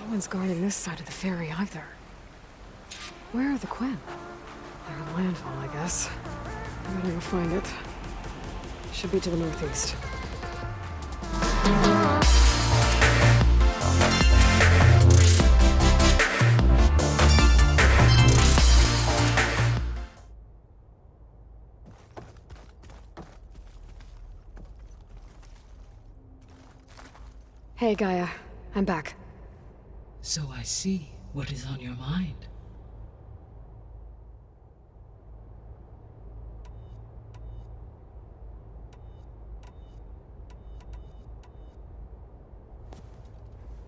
one's guarding this side of the ferry either. Where are the Quinn? They're in landfall, I guess. I'm gonna go find it. Should be to the northeast. Hey, Gaia. I'm back. So I see what is on your mind.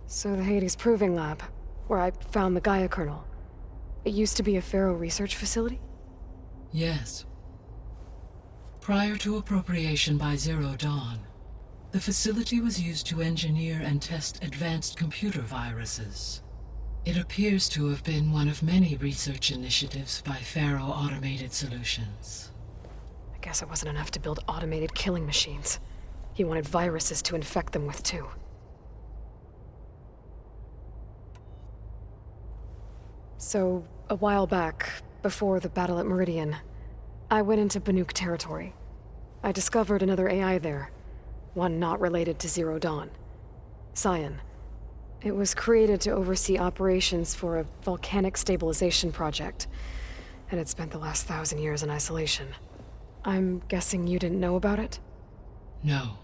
So the Hades Proving Lab, where I found the Gaia kernel. It used to be a Faro research facility? Yes. Prior to appropriation by Zero Dawn, the facility was used to engineer and test advanced computer viruses. It appears to have been one of many research initiatives by Faro Automated Solutions. I guess it wasn't enough to build automated killing machines. He wanted viruses to infect them with, too. So, a while back, before the battle at Meridian, I went into Banuk territory. I discovered another AI there. One not related to Zero Dawn. Cyan. It was created to oversee operations for a volcanic stabilization project, and it spent the last 1,000 years in isolation. I'm guessing you didn't know about it? No.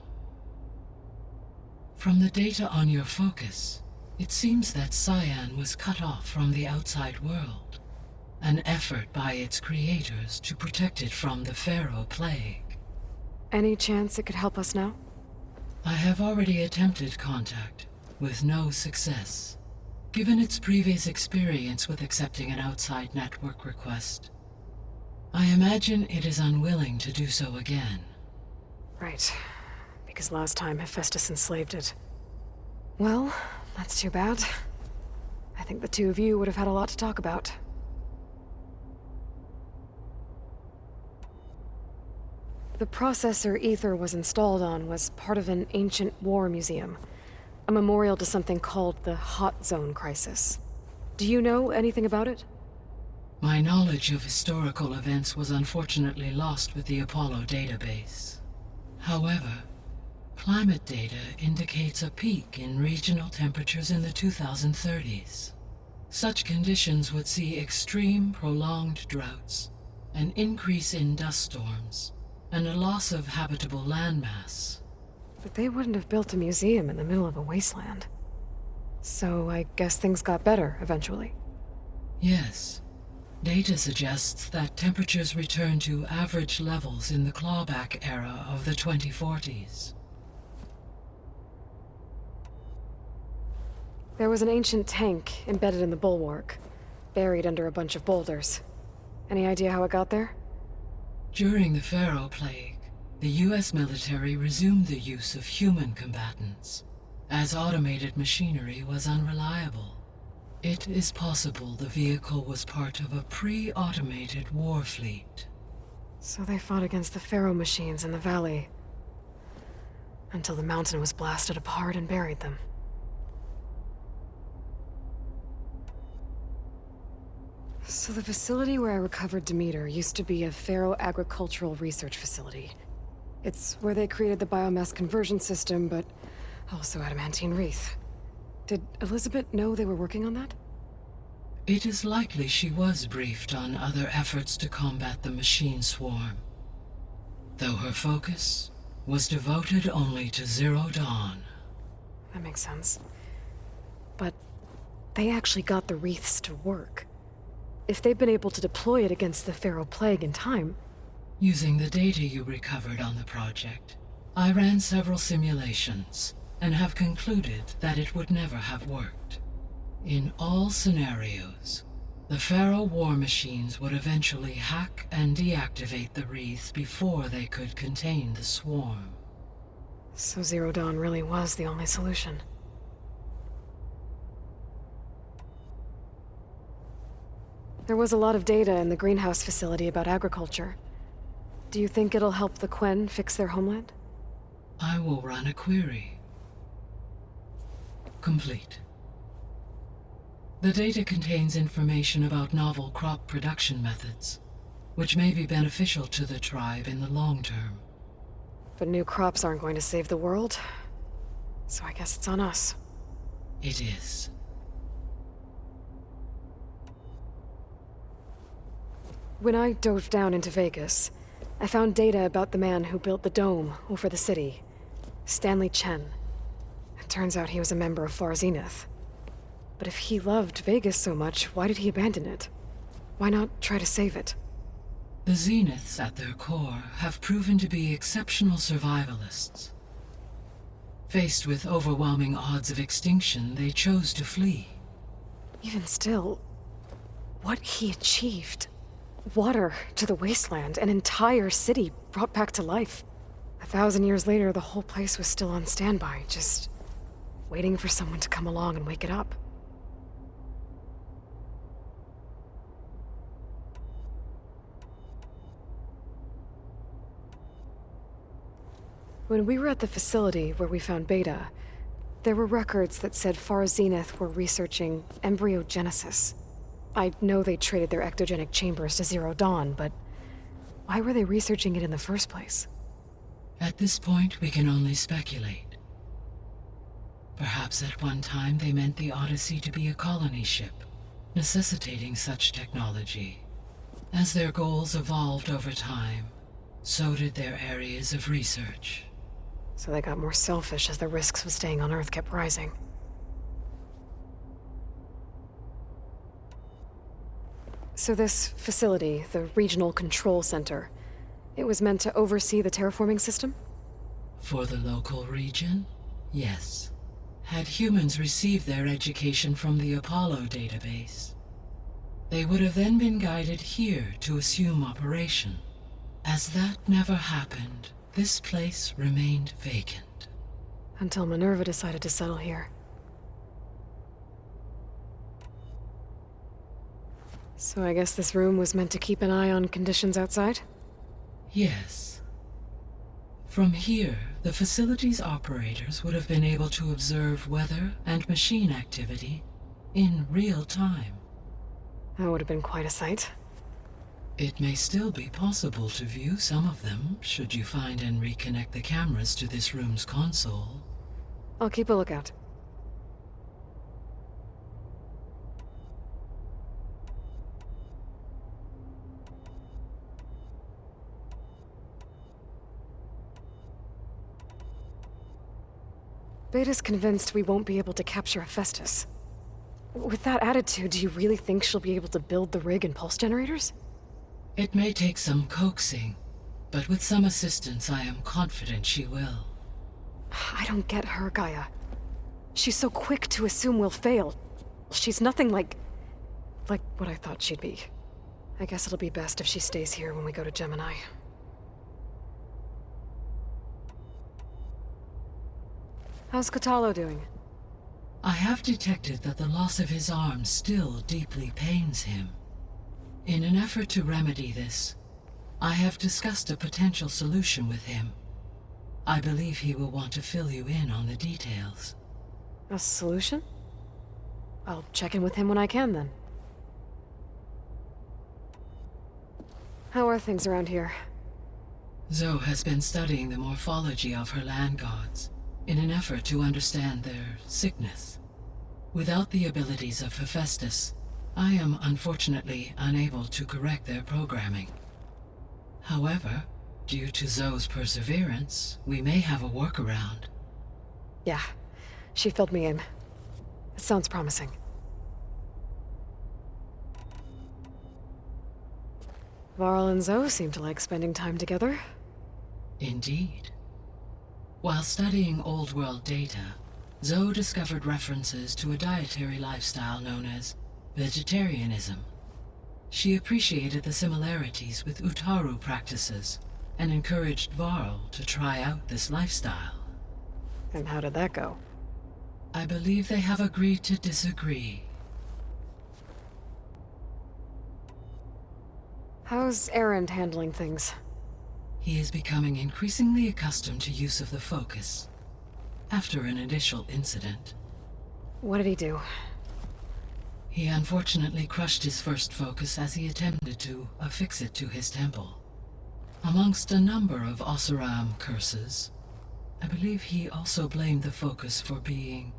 From the data on your focus, it seems that Cyan was cut off from the outside world, an effort by its creators to protect it from the Faro plague. Any chance it could help us now? I have already attempted contact, with no success. Given its previous experience with accepting an outside network request, I imagine it is unwilling to do so again. Right. Because last time Hephaestus enslaved it. Well, that's too bad. I think the two of you would have had a lot to talk about. The processor Ether was installed on was part of an ancient war museum. A memorial to something called the Hot Zone Crisis. Do you know anything about it? My knowledge of historical events was unfortunately lost with the Apollo database. However, climate data indicates a peak in regional temperatures in the 2030s. Such conditions would see extreme, prolonged droughts, an increase in dust storms, and a loss of habitable landmass. But they wouldn't have built a museum in the middle of a wasteland. So I guess things got better eventually. Yes. Data suggests that temperatures returned to average levels in the clawback era of the 2040s. There was an ancient tank embedded in the bulwark, buried under a bunch of boulders. Any idea how it got there? During the Faro plague, the US military resumed the use of human combatants, as automated machinery was unreliable. It is possible the vehicle was part of a pre-automated war fleet. So they fought against the Faro machines in the valley, until the mountain was blasted apart and buried them. So the facility where I recovered Demeter used to be a Faro agricultural research facility. It's where they created the biomass conversion system, but also adamantine wreath. Did Elizabeth know they were working on that? It is likely she was briefed on other efforts to combat the machine swarm, though her focus was devoted only to Zero Dawn. That makes sense. But they actually got the wreaths to work. If they've been able to deploy it against the Faro plague in time... Using the data you recovered on the project, I ran several simulations and have concluded that it would never have worked. In all scenarios, the Faro war machines would eventually hack and deactivate the wreaths before they could contain the swarm. So Zero Dawn really was the only solution. There was a lot of data in the greenhouse facility about agriculture. Do you think it'll help the Quen fix their homeland? I will run a query. Complete. The data contains information about novel crop production methods, which may be beneficial to the tribe in the long term. But new crops aren't going to save the world, so I guess it's on us. It is. When I dove down into Vegas, I found data about the man who built the dome over the city, Stanley Chen. It turns out he was a member of Far Zenith. But if he loved Vegas so much, why did he abandon it? Why not try to save it? The Zeniths, at their core, have proven to be exceptional survivalists. Faced with overwhelming odds of extinction, they chose to flee. Even still, what he achieved. Water to the wasteland, an entire city brought back to life. 1,000 years later, the whole place was still on standby, just waiting for someone to come along and wake it up. When we were at the facility where we found Beta, there were records that said Far Zenith were researching embryogenesis. I know they traded their ectogenic chambers to Zero Dawn, but why were they researching it in the first place? At this point, we can only speculate. Perhaps at one time they meant the Odyssey to be a colony ship, necessitating such technology. As their goals evolved over time, so did their areas of research. So they got more selfish as the risks of staying on Earth kept rising. So this facility, the Regional Control Center, it was meant to oversee the terraforming system? For the local region, yes. Had humans received their education from the Apollo database, they would have then been guided here to assume operation. As that never happened, this place remained vacant. Until Minerva decided to settle here. So I guess this room was meant to keep an eye on conditions outside? Yes. From here, the facility's operators would have been able to observe weather and machine activity in real time. That would have been quite a sight. It may still be possible to view some of them, should you find and reconnect the cameras to this room's console. I'll keep a lookout. Beta's convinced we won't be able to capture Hephaestus. With that attitude, do you really think she'll be able to build the rig and pulse generators? It may take some coaxing, but with some assistance I am confident she will. I don't get her, Gaia. She's so quick to assume we'll fail. She's nothing like what I thought she'd be. I guess it'll be best if she stays here when we go to Gemini. How's Catalo doing? I have detected that the loss of his arm still deeply pains him. In an effort to remedy this, I have discussed a potential solution with him. I believe he will want to fill you in on the details. A solution? I'll check in with him when I can, then. How are things around here? Zoe has been studying the morphology of her land gods in an effort to understand their sickness. Without the abilities of Hephaestus, I am unfortunately unable to correct their programming. However, due to Zoe's perseverance, we may have a workaround. Yeah, she filled me in. It sounds promising. Varl and Zoe seem to like spending time together. Indeed. While studying Old World data, Zoe discovered references to a dietary lifestyle known as vegetarianism. She appreciated the similarities with Utaru practices and encouraged Varl to try out this lifestyle. And how did that go? I believe they have agreed to disagree. How's Erend handling things? He is becoming increasingly accustomed to use of the focus, after an initial incident. What did he do? He unfortunately crushed his first focus as he attempted to affix it to his temple. Amongst a number of Oseram curses, I believe he also blamed the focus for being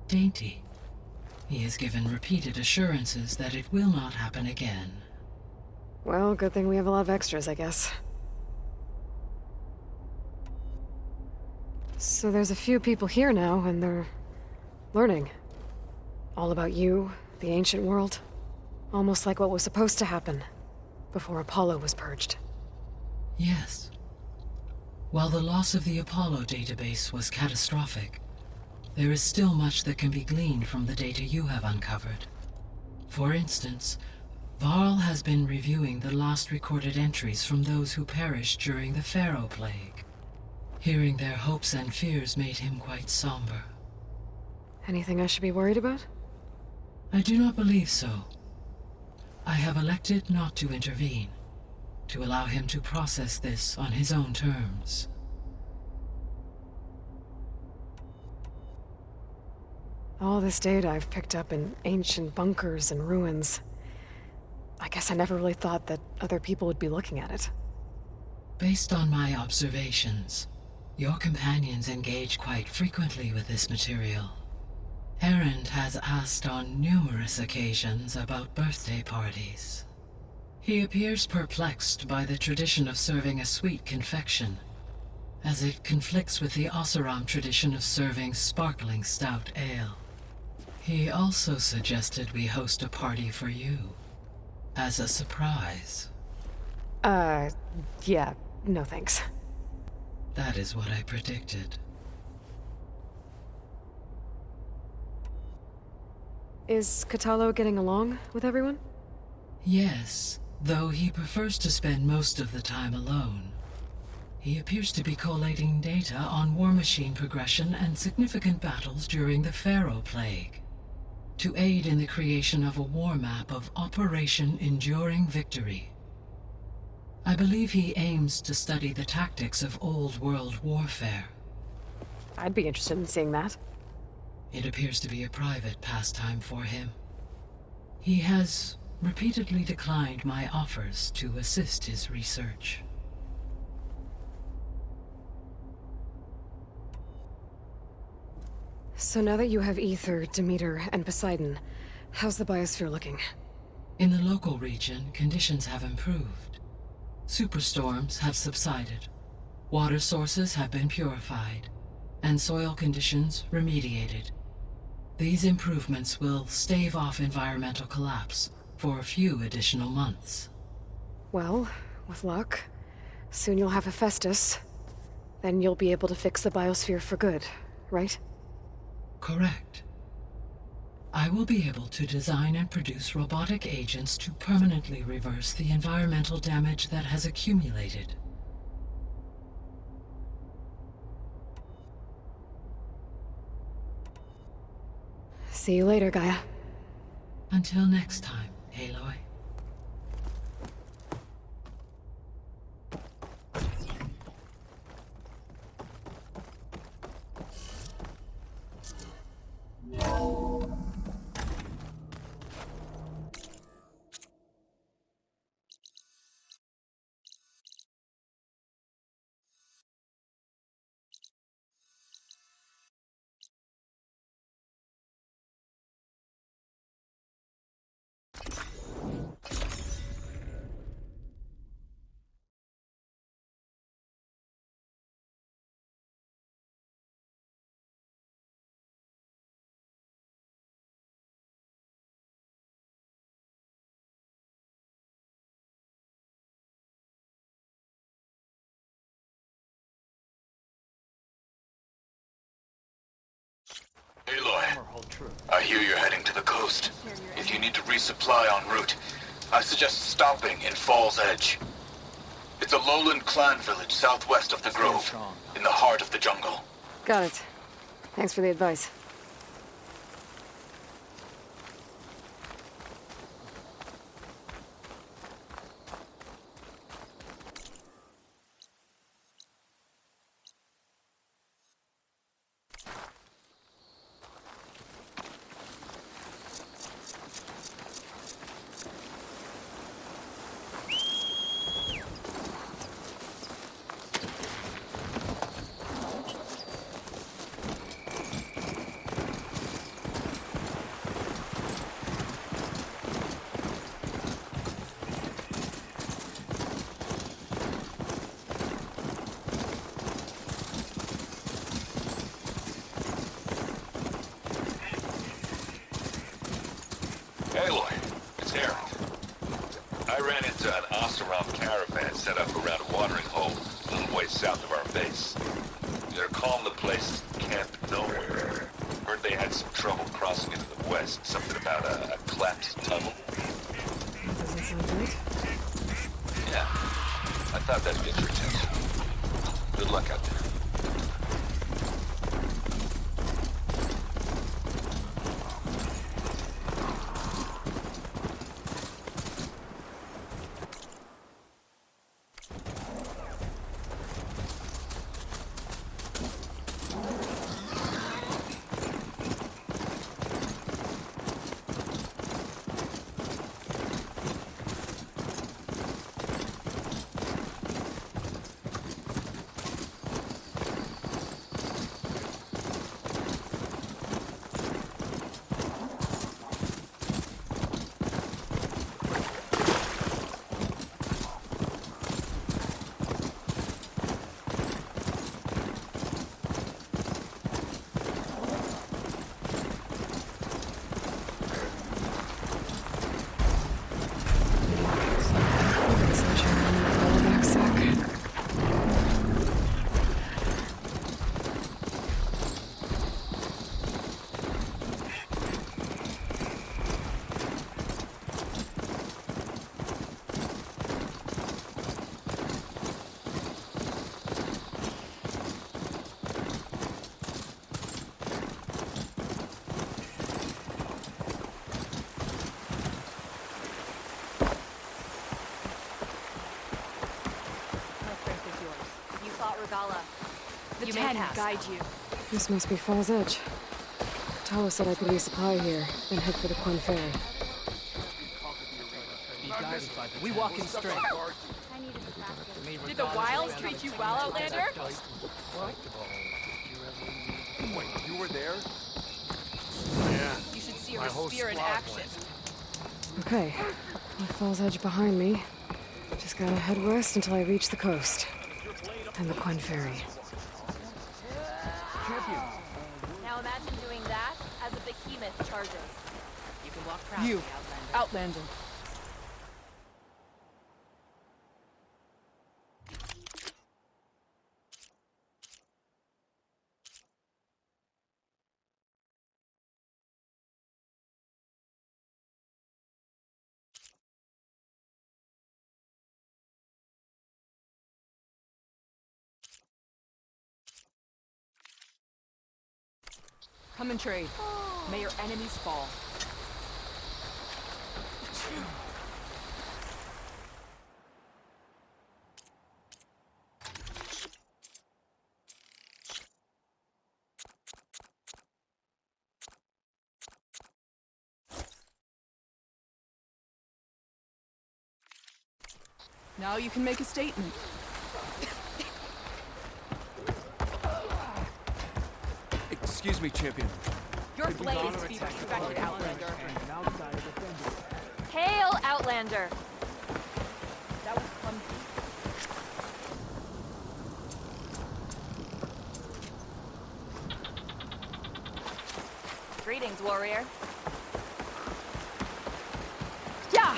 dainty. He has given repeated assurances that it will not happen again. Well, good thing we have a lot of extras, I guess. So there's a few people here now, and they're learning. All about you, the ancient world. Almost like what was supposed to happen before Apollo was purged. Yes. While the loss of the Apollo database was catastrophic, there is still much that can be gleaned from the data you have uncovered. For instance, Varl has been reviewing the last recorded entries from those who perished during the Faro plague. Hearing their hopes and fears made him quite somber. Anything I should be worried about? I do not believe so. I have elected not to intervene, to allow him to process this on his own terms. All this data I've picked up in ancient bunkers and ruins. I guess I never really thought that other people would be looking at it. Based on my observations, your companions engage quite frequently with this material. Erend has asked on numerous occasions about birthday parties. He appears perplexed by the tradition of serving a sweet confection, as it conflicts with the Oseram tradition of serving sparkling stout ale. He also suggested we host a party for you, as a surprise. Yeah, no thanks. That is what I predicted. Is Katalo getting along with everyone? Yes, though he prefers to spend most of the time alone. He appears to be collating data on war machine progression and significant battles during the Faro plague, to aid in the creation of a war map of Operation Enduring Victory. I believe he aims to study the tactics of old world warfare. I'd be interested in seeing that. It appears to be a private pastime for him. He has repeatedly declined my offers to assist his research. So now that you have Ether, Demeter, and Poseidon, how's the biosphere looking? In the local region, conditions have improved. Superstorms have subsided, water sources have been purified, and soil conditions remediated. These improvements will stave off environmental collapse for a few additional months. Well, with luck, soon you'll have Hephaestus. Then you'll be able to fix the biosphere for good, right? Correct. I will be able to design and produce robotic agents to permanently reverse the environmental damage that has accumulated. See you later, Gaia. Until next time, Aloy. Aloy, I hear you're heading to the coast. If you need to resupply en route, I suggest stopping in Fall's Edge. It's a lowland clan village southwest of the Grove, in the heart of the jungle. Got it. Thanks for the advice. Oseram caravan set up around a watering hole a little way south of our base. They're calling the place Camp Nowhere. Heard they had some trouble crossing into the west. Something about a collapsed tunnel. Doesn't sound great. Yeah, I thought that'd get your attention. Good luck out there. The 10 guide you. This must be Fall's Edge. Talos said I could resupply here, then head for the Quinn Ferry. We walk in straight. Did the wilds treat you well, Outlander? Wait, you were there? Yeah. You should see her spear in action. Okay, with Fall's Edge behind me, just gotta head west until I reach the coast. And the Quinn Ferry. Now imagine doing that as a behemoth charges. You can walk proudly, Outlander. Come and trade. May your enemies fall. Now you can make a statement. Excuse me, champion. Your blade is to be respected, Outlander. Hail, Outlander! That was clumsy. Greetings, warrior. Yeah!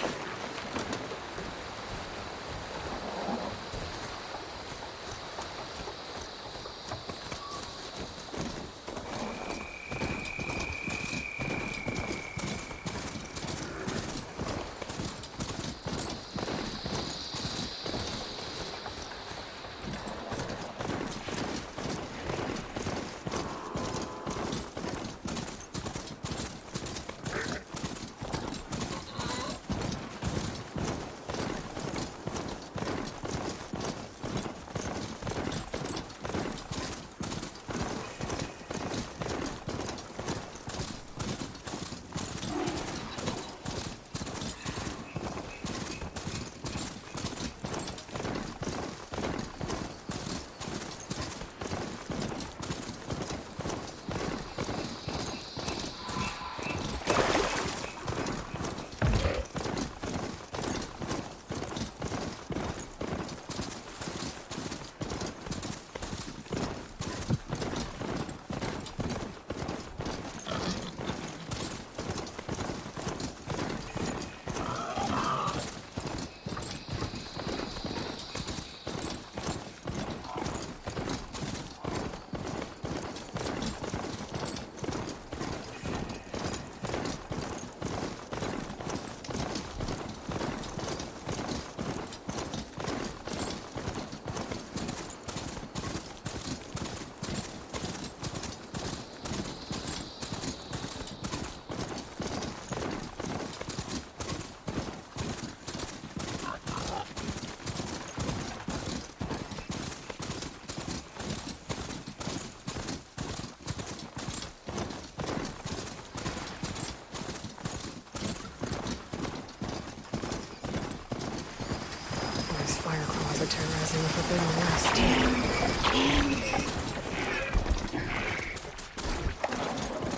terrorizing the Forbidden West.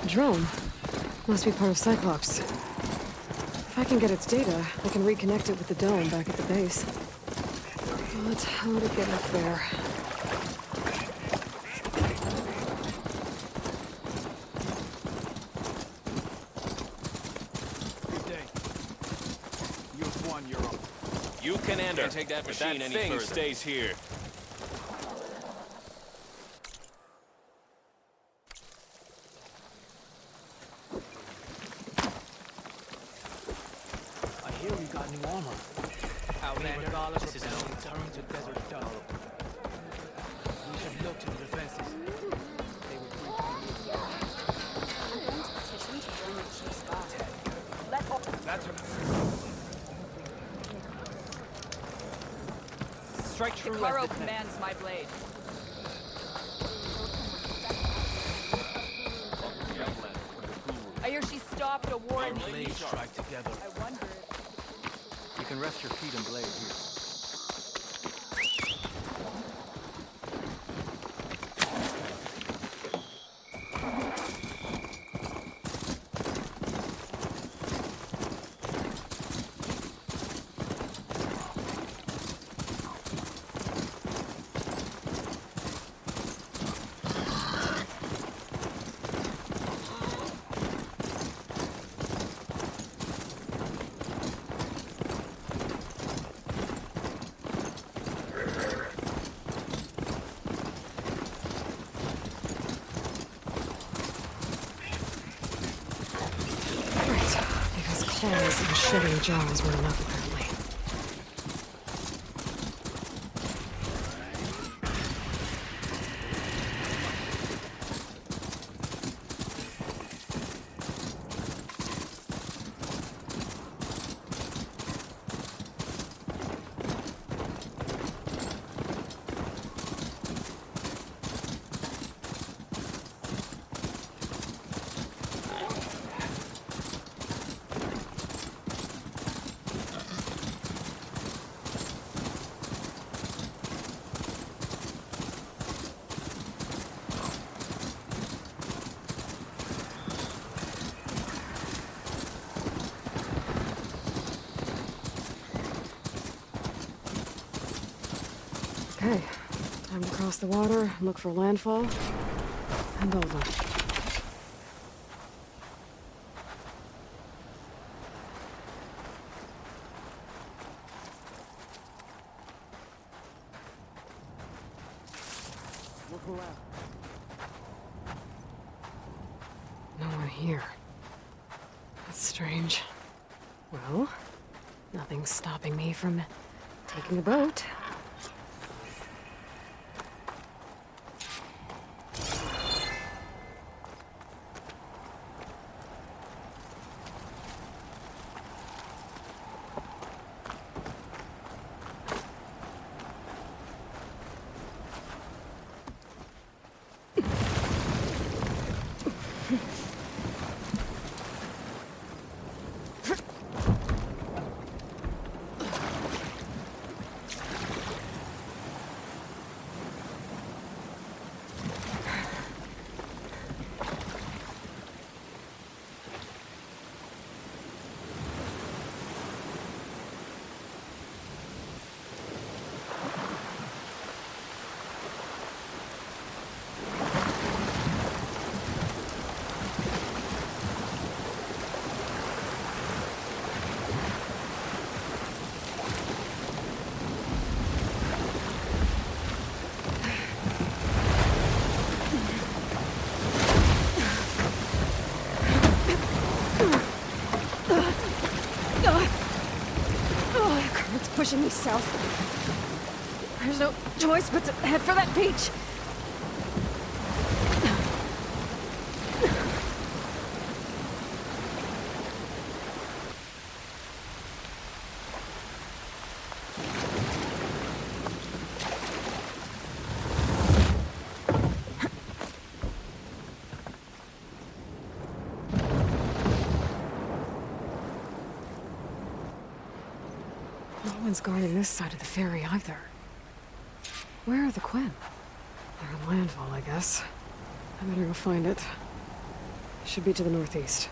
Drone. Must be part of Cyclops. If I can get its data, I can reconnect it with the dome back at the base. But how to get up there? Good day. You have won, you're up. You can enter. Can't take that but machine that any thing further. stays here. I hear we got new armor. Outlander, regardless of the return to Desert Dome. We should look to the defenses. They were That's her. Strike true. Faro commands my blade. I hear she stopped a war in the Blades strike together. I wonder if... You can rest your feet and blade here. Claws and shredding jaws were enough, apparently. Okay, time to cross the water, look for landfall, and build one. Look around. No one here. That's strange. Well, nothing's stopping me from taking a boat. Pushing me south. There's no choice but to head for that beach. No one's guarding this side of the ferry either. Where are the Quinn? They're in landfall, I guess. I better go find it. Should be to the northeast.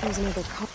There's another car.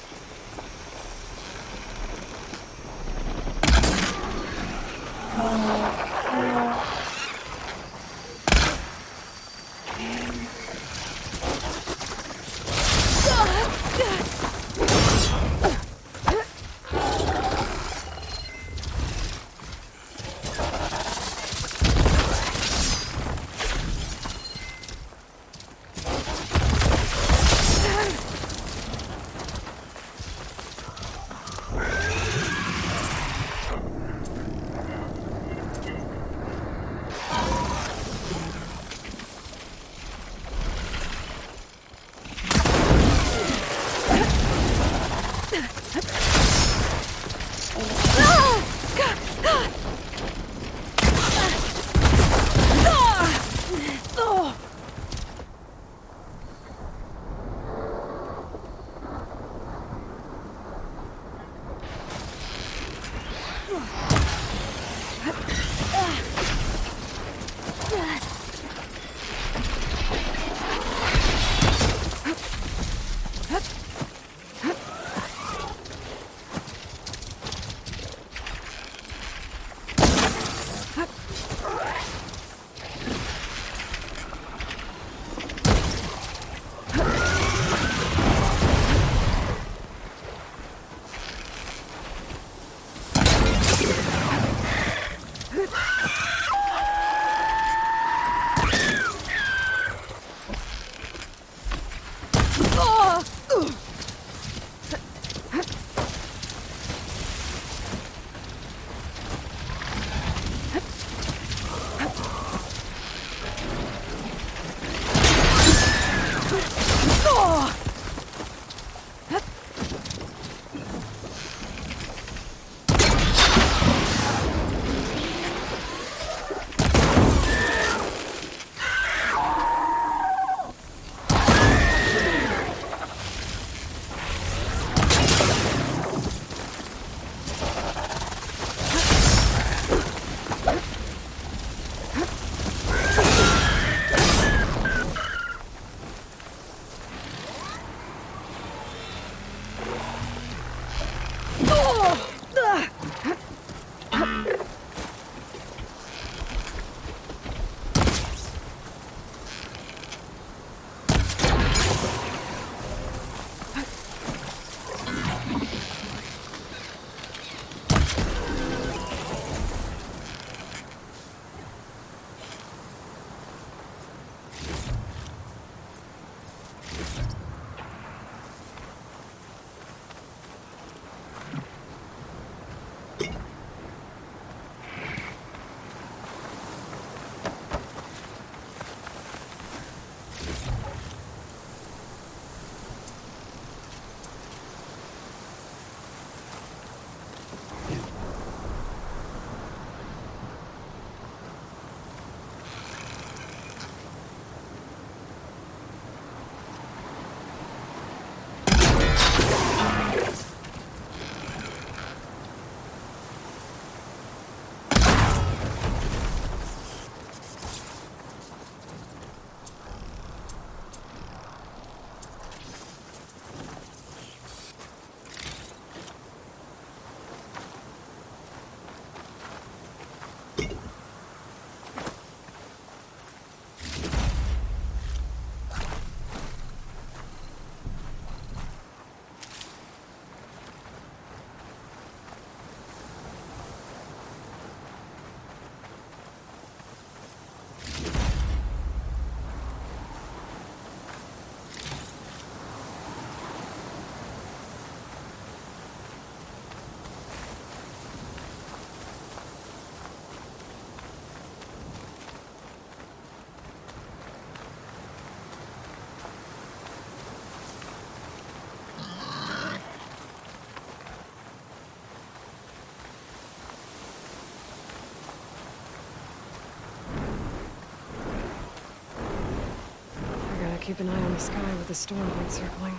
keep an eye on the sky with the storm wind circling.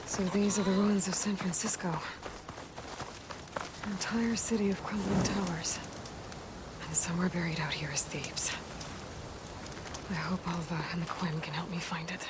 So these are the ruins of San Francisco. An entire city of crumbling towers. And somewhere buried out here is Thebes. I hope Alva and the Quinn can help me find it.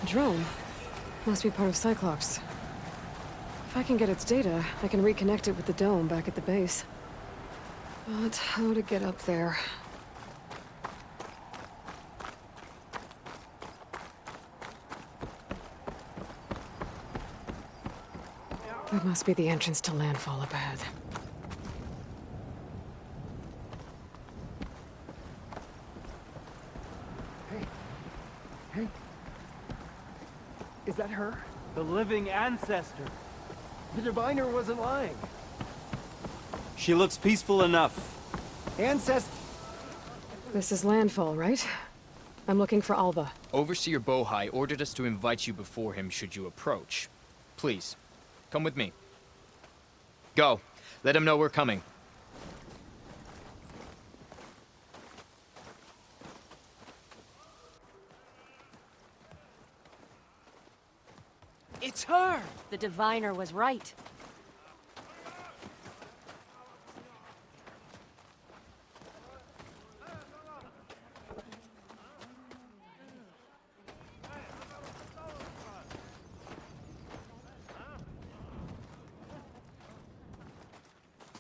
Drone. Must be part of Cyclops. If I can get its data, I can reconnect it with the dome back at the base. But how to get up there? That must be the entrance to landfall up ahead. Hey. Is that her? The living ancestor. The diviner wasn't lying. She looks peaceful enough. This is landfall, right? I'm looking for Alva. Overseer Bohai ordered us to invite you before him should you approach. Please, come with me. Go. Let him know we're coming. It's her! The diviner was right.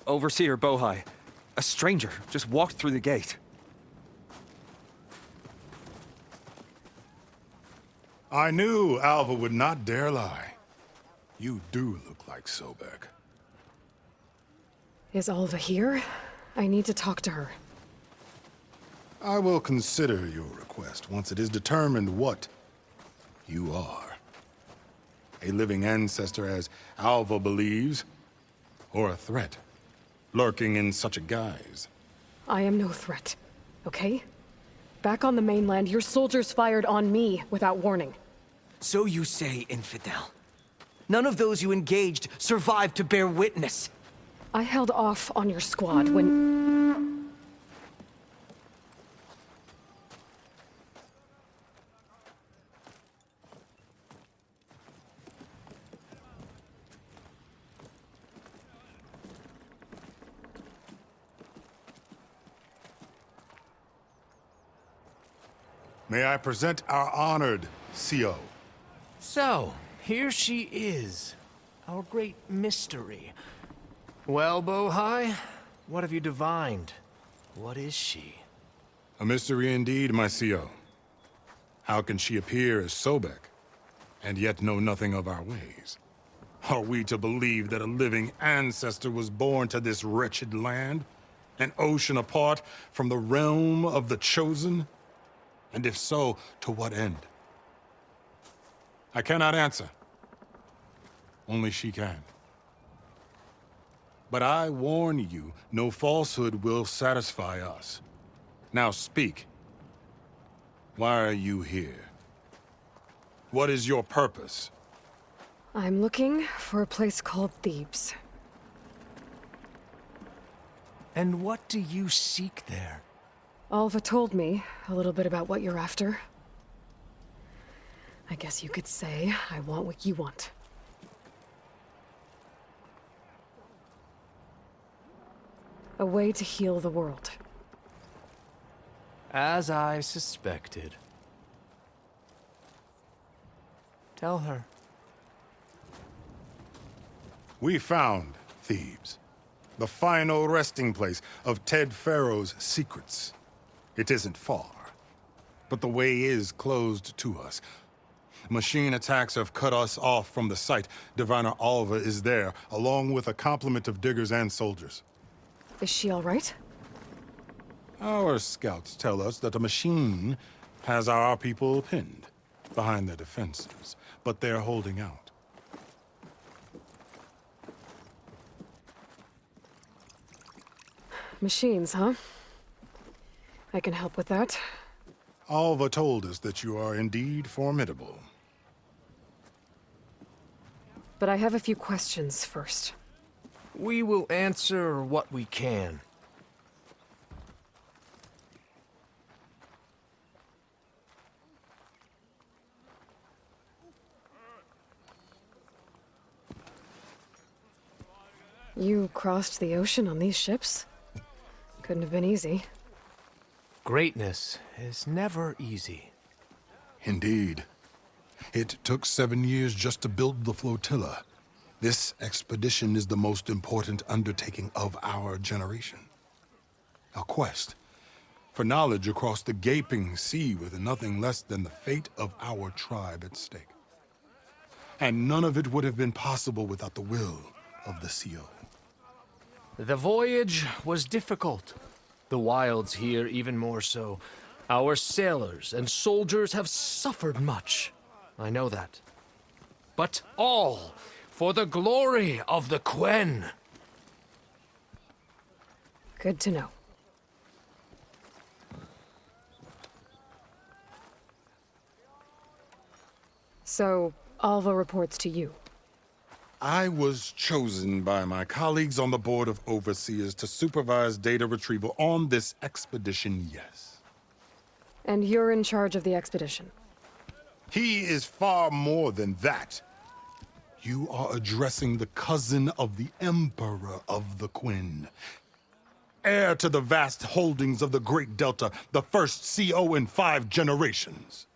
Overseer Bohai. A stranger just walked through the gate. I knew Alva would not dare lie. You do look like Sobek. Is Alva here? I need to talk to her. I will consider your request once it is determined what you are. A living ancestor, as Alva believes, or a threat, lurking in such a guise. I am no threat, okay? Back on the mainland, your soldiers fired on me without warning. So you say, infidel. None of those you engaged survived to bear witness. I held off on your squad when... May I present our honored CO? So, here she is. Our great mystery. Well, Bohai, what have you divined? What is she? A mystery indeed, my CO. How can she appear as Sobek, and yet know nothing of our ways? Are we to believe that a living ancestor was born to this wretched land? An ocean apart from the realm of the Chosen? And if so, to what end? I cannot answer. Only she can. But I warn you, no falsehood will satisfy us. Now speak. Why are you here? What is your purpose? I'm looking for a place called Thebes. And what do you seek there? Alva told me a little bit about what you're after. I guess you could say I want what you want. A way to heal the world. As I suspected. Tell her. We found Thebes, the final resting place of Ted Faro's secrets. It isn't far, but the way is closed to us. Machine attacks have cut us off from the site. Diviner Alva is there, along with a complement of diggers and soldiers. Is she all right? Our scouts tell us that a machine has our people pinned behind their defenses, but they're holding out. Machines, huh? I can help with that. Alva told us that you are indeed formidable. But I have a few questions first. We will answer what we can. You crossed the ocean on these ships? Couldn't have been easy. Greatness is never easy. Indeed. It took 7 years just to build the flotilla. This expedition is the most important undertaking of our generation. A quest for knowledge across the gaping sea with nothing less than the fate of our tribe at stake. And none of it would have been possible without the will of the CO. The voyage was difficult. The wilds here even more so. Our sailors and soldiers have suffered much. I know that. But all for the glory of the Quen. Good to know. So, Alva reports to you. I was chosen by my colleagues on the Board of Overseers to supervise data retrieval on this expedition, yes. And you're in charge of the expedition? He is far more than that. You are addressing the cousin of the Emperor of the Quen. Heir to the vast holdings of the Great Delta, the first CO in 5 generations.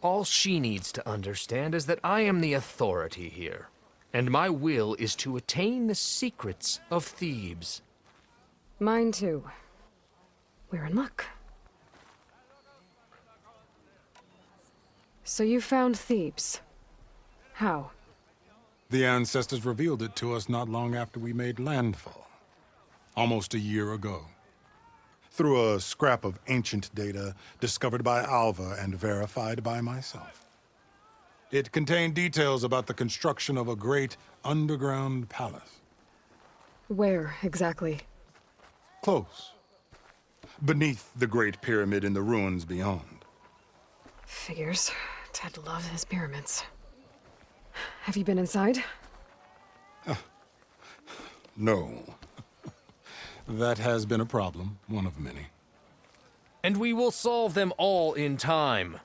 All she needs to understand is that I am the authority here. And my will is to attain the secrets of Thebes. Mine too. We're in luck. So you found Thebes. How? The ancestors revealed it to us not long after we made landfall. Almost a year ago. Through a scrap of ancient data discovered by Alva and verified by myself. It contained details about the construction of a great underground palace. Where, exactly? Close. Beneath the Great Pyramid in the ruins beyond. Figures. Ted loves his pyramids. Have you been inside? No. That has been a problem, one of many. And we will solve them all in time.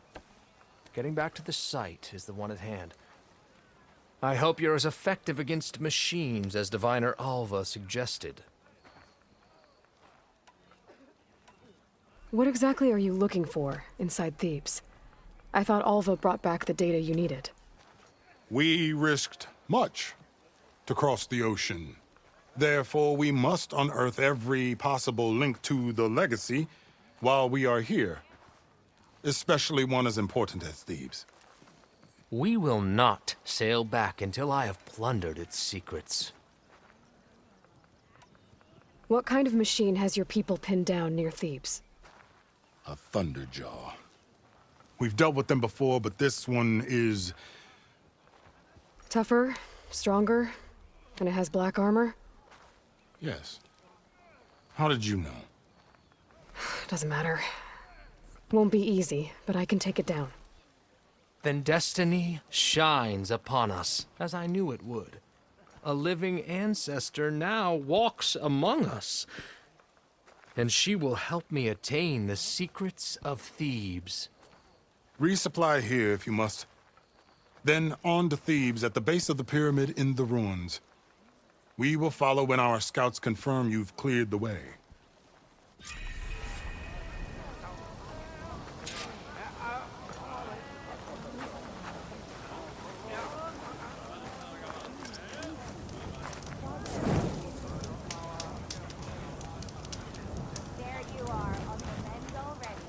Getting back to the site is the one at hand. I hope you're as effective against machines as Diviner Alva suggested. What exactly are you looking for inside Thebes? I thought Alva brought back the data you needed. We risked much to cross the ocean. Therefore, we must unearth every possible link to the legacy while we are here. Especially one as important as Thebes. We will not sail back until I have plundered its secrets. What kind of machine has your people pinned down near Thebes? A Thunderjaw. We've dealt with them before, but this one is... Tougher, stronger, and it has black armor? Yes. How did you know? Doesn't matter. Won't be easy, but I can take it down. Then destiny shines upon us, as I knew it would. A living ancestor now walks among us, and she will help me attain the secrets of Thebes. Resupply here if you must. Then on to Thebes at the base of the pyramid in the ruins. We will follow when our scouts confirm you've cleared the way. There you are, on the mend already.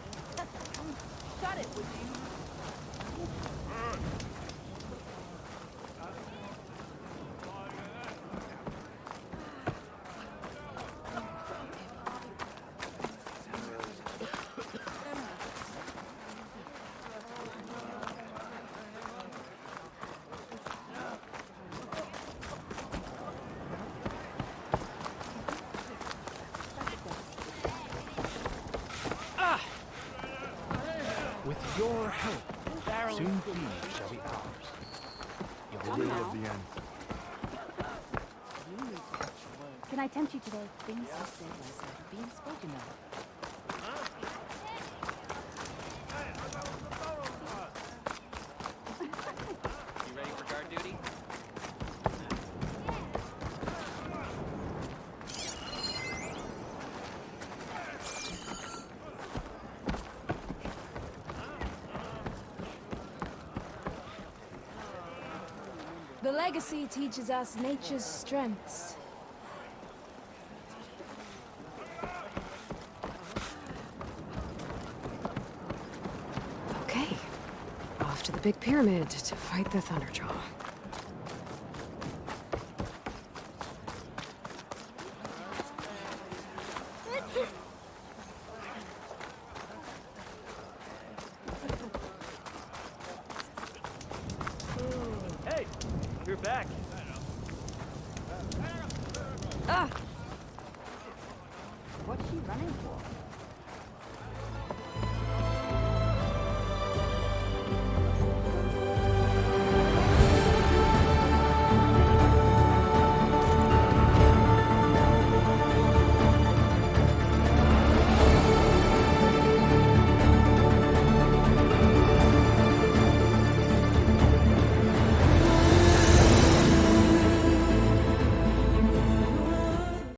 Shut it, would you? With your help, soon Thebes shall be ours. The will of the end. Can I tempt you today? Things you said last night are being spoken of. You ready for guard duty? The legacy teaches us nature's strengths. Okay. Off to the big pyramid to fight the Thunderjaw. Hey, you're back. Ah! What's she running for?